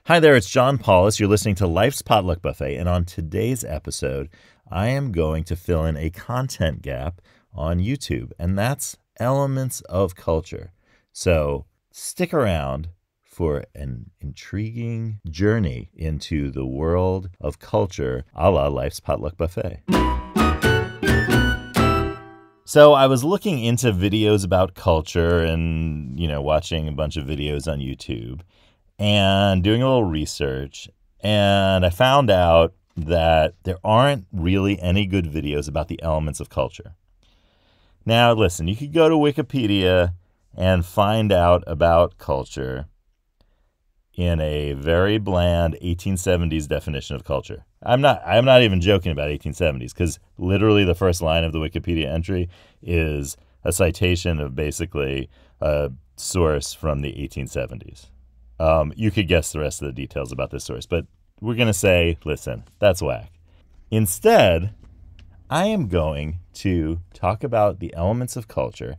Hi there, it's John Paulus. You're listening to Life's Potluck Buffet, and on today's episode, I am going to fill in a content gap on YouTube, and that's elements of culture. So stick around for an intriguing journey into the world of culture a la Life's Potluck Buffet. So I was looking into videos about culture and, watching a bunch of videos on YouTube and doing a little research, and I found out that there aren't really any good videos about the elements of culture. Now, listen, you could go to Wikipedia and find out about culture in a very bland 1870s definition of culture. I'm not even joking about 1870s, because literally the first line of the Wikipedia entry is a citation of basically a source from the 1870s. You could guess the rest of the details about this source, but we're going to say, listen, that's whack. Instead, I am going to talk about the elements of culture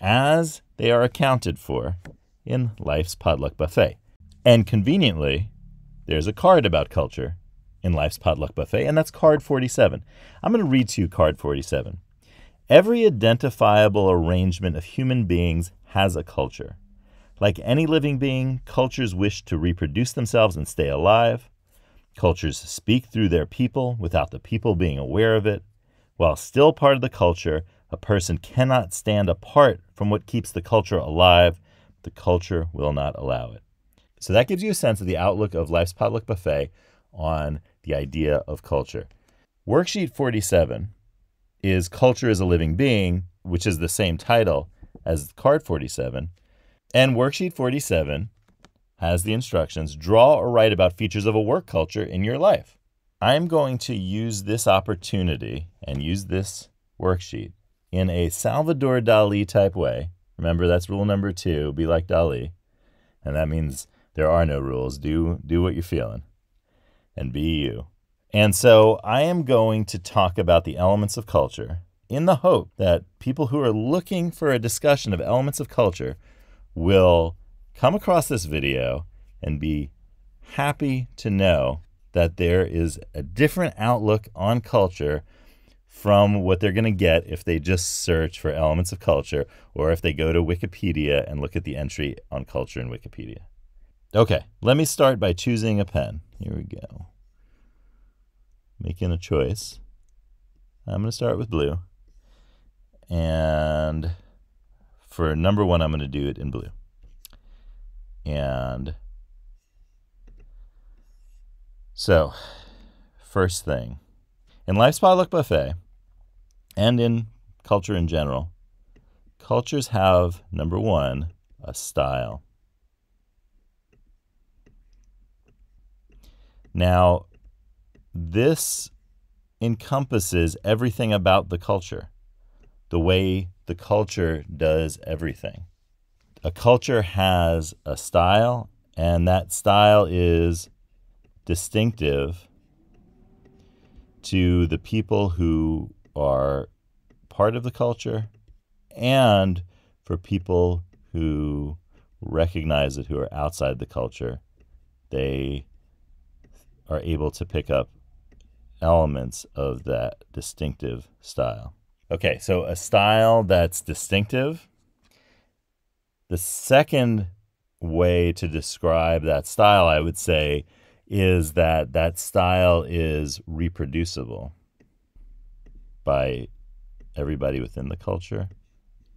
as they are accounted for in Life's Potluck Buffet. And conveniently, there's a card about culture in Life's Potluck Buffet, and that's card 47. I'm going to read to you card 47. Every identifiable arrangement of human beings has a culture. Like any living being, cultures wish to reproduce themselves and stay alive. Cultures speak through their people without the people being aware of it. While still part of the culture, a person cannot stand apart from what keeps the culture alive. The culture will not allow it. So that gives you a sense of the outlook of Life's Potluck Buffet on the idea of culture. Worksheet 47 is Culture is a Living Being, which is the same title as card 47. And Worksheet 47 has the instructions, draw or write about features of a work culture in your life. I'm going to use this opportunity and use this worksheet in a Salvador Dali type way. Remember, that's rule number 2, be like Dali. And that means there are no rules. Do what you're feeling and be you. And so I am going to talk about the elements of culture in the hope that people who are looking for a discussion of elements of culture will come across this video and be happy to know that there is a different outlook on culture from what they're going to get if they just search for elements of culture or if they go to Wikipedia and look at the entry on culture in Wikipedia. Okay, let me start by choosing a pen. Here we go. Making a choice. I'm going to start with blue. And for number 1, I'm going to do it in blue. And so, first thing, in Life's Potluck Buffet and in culture in general, cultures have, number 1, a style. Now, this encompasses everything about the culture, the way the culture does everything. A culture has a style, and that style is distinctive to the people who are part of the culture and for people who recognize it, who are outside the culture. They are able to pick up elements of that distinctive style. Okay, so a style that's distinctive. The second way to describe that style, I would say, is that that style is reproducible by everybody within the culture,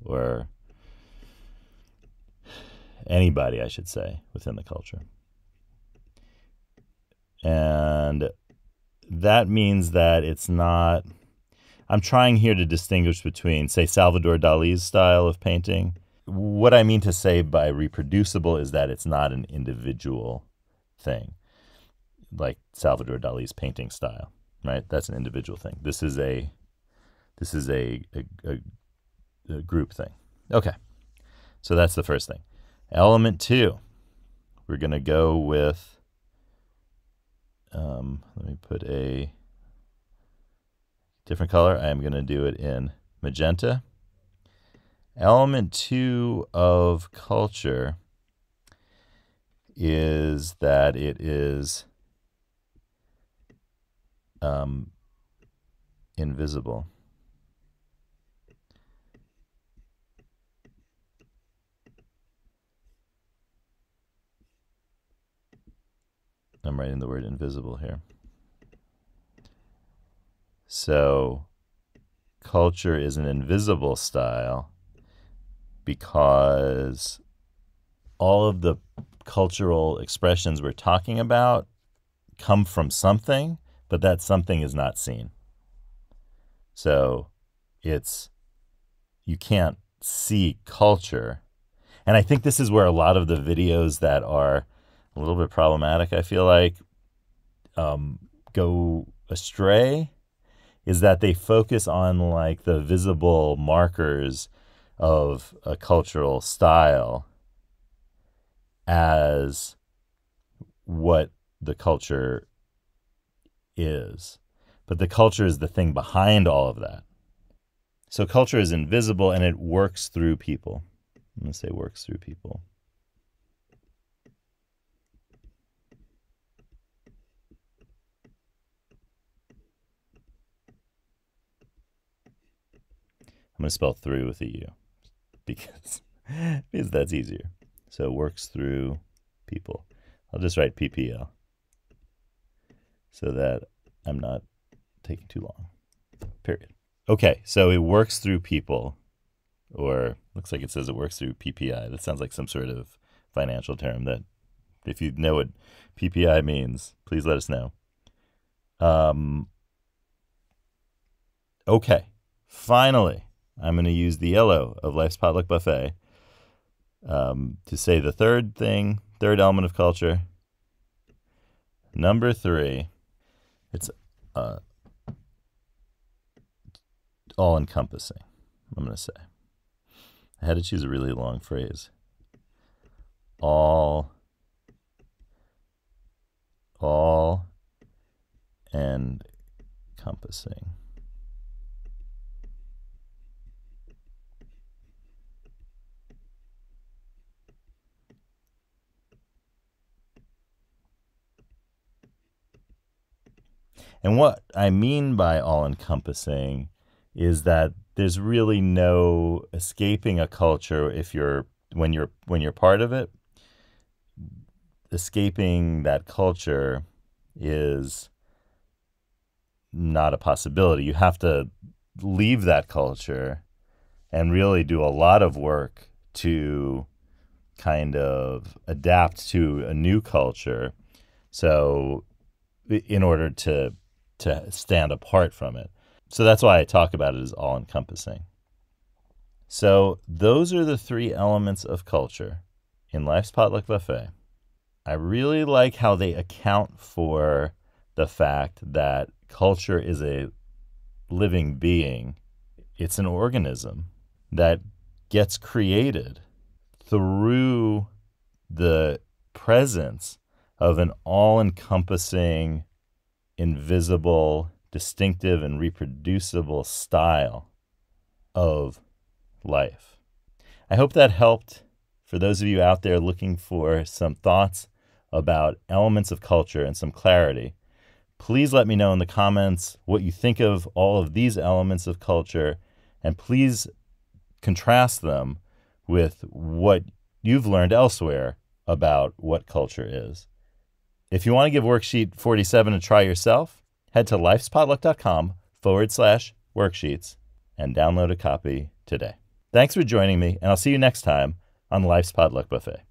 or anybody, I should say, within the culture. And that means that it's not... I'm trying here to distinguish between, say, Salvador Dali's style of painting. What I mean to say by reproducible is that it's not an individual thing, like Salvador Dali's painting style, right? That's an individual thing. This is a group thing. Okay, so that's the first thing. Element 2, we're going to go with, let me put a different color. I am going to do it in magenta. Element 2 of culture is that it is invisible. I'm writing the word invisible here. So culture is an invisible style because all of the cultural expressions we're talking about come from something, but that something is not seen. So you can't see culture. And I think this is where a lot of the videos that are a little bit problematic, I feel like, go astray, is that they focus on like the visible markers of a cultural style as what the culture is. But the culture is the thing behind all of that. So culture is invisible and it works through people. I'm going to say works through people. I'm going to spell through with a U because that's easier. So it works through people. I'll just write PPL so that I'm not taking too long. Period. Okay, so it works through people, or looks like it says it works through PPI. That sounds like some sort of financial term that if you know what PPI means, please let us know. Okay, finally, I'm going to use the yellow of Life's Potluck Buffet to say the third element of culture. Number 3, it's all-encompassing, I'm going to say. I had to choose a really long phrase. All-encompassing. And what I mean by all-encompassing is that there's really no escaping a culture when you're part of it. Escaping that culture is not a possibility. You have to leave that culture and really do a lot of work to kind of adapt to a new culture. So in order to stand apart from it. So that's why I talk about it as all-encompassing. So those are the 3 elements of culture in Life's Potluck Buffet. I really like how they account for the fact that culture is a living being. It's an organism that gets created through the presence of an all-encompassing, invisible, distinctive, and reproducible style of life. I hope that helped for those of you out there looking for some thoughts about elements of culture and some clarity. Please let me know in the comments what you think of all of these elements of culture, and please contrast them with what you've learned elsewhere about what culture is. If you want to give worksheet 47 a try yourself, head to lifespotluck.com/worksheets and download a copy today. Thanks for joining me, and I'll see you next time on Life's Potluck Buffet.